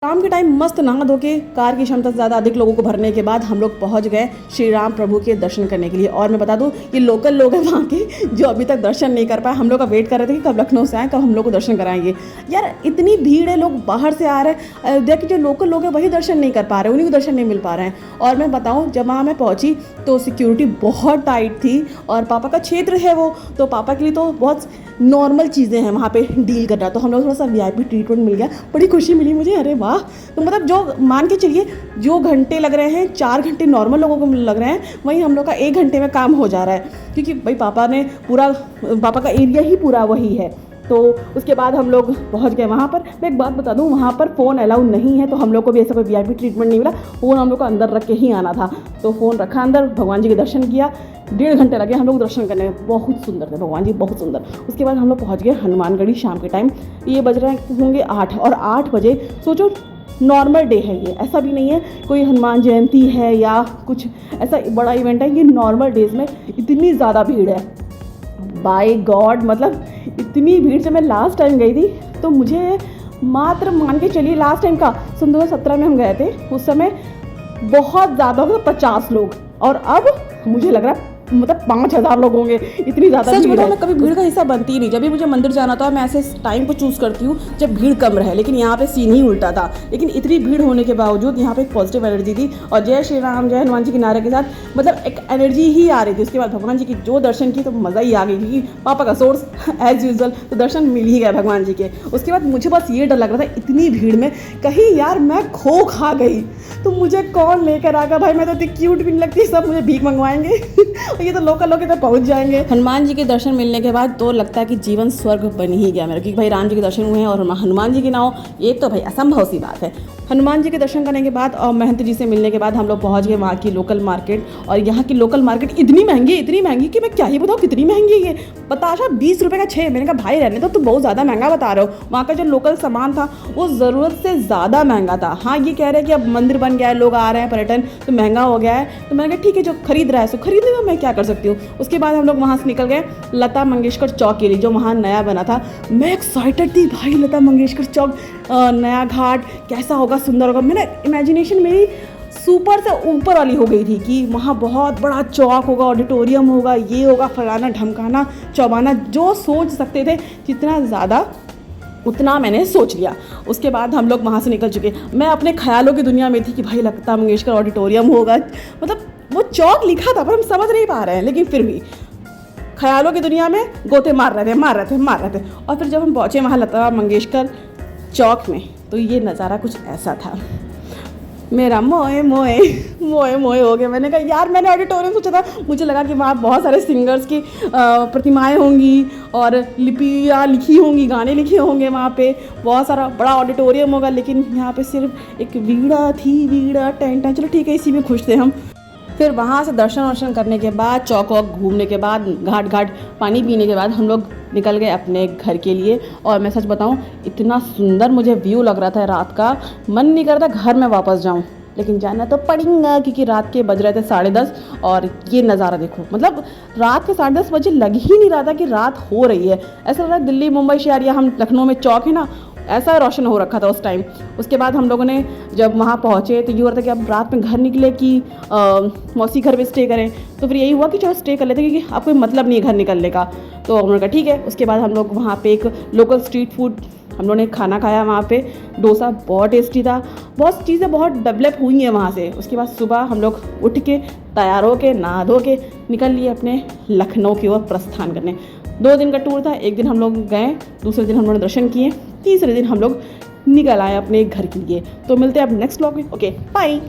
शाम के टाइम मस्त नहा धो के कार की क्षमता से ज़्यादा अधिक लोगों को भरने के बाद हम लोग पहुंच गए श्री राम प्रभु के दर्शन करने के लिए। और मैं बता दूं ये लोकल लोग हैं वहाँ के जो अभी तक दर्शन नहीं कर पाए। हम लोग का वेट कर रहे थे कि कब लखनऊ से आए, कब हम लोग को दर्शन कराएंगे। यार इतनी भीड़ है, लोग बाहर से आ रहे हैं। अयोध्या के जो लोकल लोग हैं वही दर्शन नहीं कर पा रहे, उन्हीं को दर्शन नहीं मिल पा रहे हैं। और मैं बताऊँ जब वहाँ मैं पहुँची तो सिक्योरिटी बहुत टाइट थी और पापा का क्षेत्र है वो, तो पापा के लिए तो बहुत नॉर्मल चीज़ें हैं वहाँ पे डील करना। तो हम लोग थोड़ा सा वीआईपी ट्रीटमेंट मिल गया, बड़ी खुशी मिली मुझे। अरे वाह! तो मतलब जो मान के चलिए जो घंटे लग रहे हैं 4 घंटे नॉर्मल लोगों को लग रहे हैं, वहीं हम लोग का 1 घंटे में काम हो जा रहा है, क्योंकि भाई पापा का एरिया ही पूरा वही है। तो उसके बाद हम लोग पहुंच गए वहाँ पर। मैं एक बात बता दूँ, वहाँ पर फ़ोन अलाउ नहीं है, तो हम लोग को भी ऐसा कोई वीआईपी ट्रीटमेंट नहीं मिला। फ़ोन हम लोग को अंदर रख के ही आना था, तो फ़ोन रखा अंदर, भगवान जी के दर्शन किया। 1.5 घंटे लगे हम लोग दर्शन करने में, बहुत सुंदर थे भगवान जी, बहुत सुंदर। उसके बाद हम लोग पहुँच गए हनुमानगढ़ी शाम के टाइम। ये बज रहे होंगे 8, और 8 बजे सोचो नॉर्मल डे है ये, ऐसा भी नहीं है कोई हनुमान जयंती है या कुछ ऐसा बड़ा इवेंट है। ये नॉर्मल डेज़ में इतनी ज़्यादा भीड़ है, बाय गॉड। मतलब इतनी भीड़, जब मैं लास्ट टाइम गई थी तो मुझे मात्र मान के चलिए लास्ट टाइम का 2017 में हम गए थे, उस समय बहुत ज़्यादा होगा 50 लोग, और अब मुझे लग रहा है मतलब 5000 लोग होंगे, इतनी ज़्यादा भीड़ है। मैं कभी भीड़ का हिस्सा बनती ही नहीं। जब भी मुझे मंदिर जाना था मैं ऐसे टाइम को चूज़ करती हूँ जब भीड़ कम रहे, लेकिन यहाँ पे सीन ही उल्टा था। लेकिन इतनी भीड़ होने के बावजूद यहाँ पे एक पॉजिटिव एनर्जी थी, और जय श्री राम जय हनुमान जी के नारे के साथ मतलब एक एनर्जी ही आ रही थी। उसके बाद भगवान जी की जो दर्शन की तो मज़ा ही आ गई, क्योंकि पापा का सोर्स एज यूजल, तो दर्शन मिल ही गया भगवान जी के। उसके बाद मुझे बस ये डर लग रहा था इतनी भीड़ में कहीं यार मैं खो खा गई तो मुझे कौन लेकर आएगा। भाई मैं तो इतनी क्यूट भी नहीं लगती, सब मुझे भीख मंगवाएंगे और ये तो लोकल लोग पहुंच जाएंगे। हनुमान जी के दर्शन मिलने के बाद तो लगता है कि जीवन स्वर्ग बन ही गया मेरा, क्योंकि भाई राम जी के दर्शन हुए हैं और हनुमान जी की ना हो ये तो भाई असंभव सी बात है। हनुमान जी के दर्शन करने के बाद और महंत जी से मिलने के बाद हम लोग पहुंच गए वहाँ की लोकल मार्केट। और यहाँ की लोकल मार्केट इतनी महंगी कि मैं क्या ही बताऊँ कितनी महंगी है। बताशा 20 रुपये का 6। मैंने कहा भाई रहने तो तुम बहुत ज़्यादा महंगा बता रहे हो। वहाँ का जो लोकल सामान था वो ज़रूरत से ज़्यादा महंगा था। हाँ ये कह रहे हैं कि अब मंदिर बन गया है, लोग आ रहे हैं, पर्यटन तो महंगा हो गया है। तो मैंने कहा ठीक है, जो खरीद रहा है सो खरीद लेगा, मैं क्या कर सकती हूँ। उसके बाद हम लोग वहाँ से निकल गए लता मंगेशकर चौक के लिए, जो वहाँ नया बना था। मैं एक्साइटेड थी भाई, लता मंगेशकर चौक, नया घाट कैसा होगा, सुंदर होगा। मैंने इमेजिनेशन मेरी सुपर से ऊपर वाली हो गई थी कि वहाँ बहुत बड़ा चौक होगा, ऑडिटोरियम होगा, ये होगा, फलाना ढमकाना चौबाना, जो सोच सकते थे जितना ज़्यादा उतना मैंने सोच लिया। उसके बाद हम लोग वहाँ से निकल चुके। मैं अपने ख्यालों की दुनिया में थी कि भाई लता मंगेशकर ऑडिटोरियम होगा, मतलब वो चौक लिखा था पर हम समझ नहीं पा रहे हैं, लेकिन फिर भी ख्यालों की दुनिया में गोते मार रहे थे। और फिर जब हम पहुँचे वहाँ लता मंगेशकर चौक में तो ये नज़ारा कुछ ऐसा था, मेरा मोए हो गया। मैंने कहा यार मैंने ऑडिटोरियम सोचा था, मुझे लगा कि वहाँ बहुत सारे सिंगर्स की प्रतिमाएं होंगी और लिपियाँ लिखी होंगी, गाने लिखे होंगे, वहाँ पे बहुत सारा बड़ा ऑडिटोरियम होगा, लेकिन यहाँ पे सिर्फ एक वीणा थी, वीणा टेंट। चलो ठीक है, इसी में खुश थे हम। फिर वहाँ से दर्शन वर्शन करने के बाद, चौक वौक घूमने के बाद, घाट पानी पीने के बाद हम लोग निकल गए अपने घर के लिए। और मैं सच बताऊँ इतना सुंदर मुझे व्यू लग रहा था रात का, मन नहीं कर रहा था घर में वापस जाऊँ, लेकिन जाना तो पड़ेगा क्योंकि रात के बज रहे थे 10:30। और ये नज़ारा देखो, मतलब रात के 10:30 बजे लग ही नहीं रहा था कि रात हो रही है। ऐसा लग रहा है दिल्ली मुंबई शहर या हम लखनऊ में चौक है ना, ऐसा रोशन हो रखा था उस टाइम। उसके बाद हम लोगों ने जब वहाँ पहुँचे तो ये हो रहा था कि अब रात में घर निकले कि मौसी घर पे स्टे करें। तो फिर यही हुआ कि चलो स्टे कर लेते, क्योंकि अब कोई मतलब नहीं है घर निकलने का। तो उन्होंने कहा ठीक है। उसके बाद हम लोग वहाँ पे एक लोकल स्ट्रीट फूड हम लोगों ने खाना खाया वहाँ पे। डोसा बहुत टेस्टी था, बहुत चीज़ें बहुत डेवलप हुई हैं वहाँ से। उसके बाद सुबह हम लोग उठ के तैयार हो के नहा धो के निकल लिए अपने लखनऊ की ओर प्रस्थान करने। 2 दिन का टूर था, एक दिन हम लोग गए, दूसरे दिन हम लोगों ने दर्शन किए, तीसरे दिन हम लोग निकल आए अपने घर के लिए। तो मिलते हैं अब नेक्स्ट व्लॉग में। Okay bye.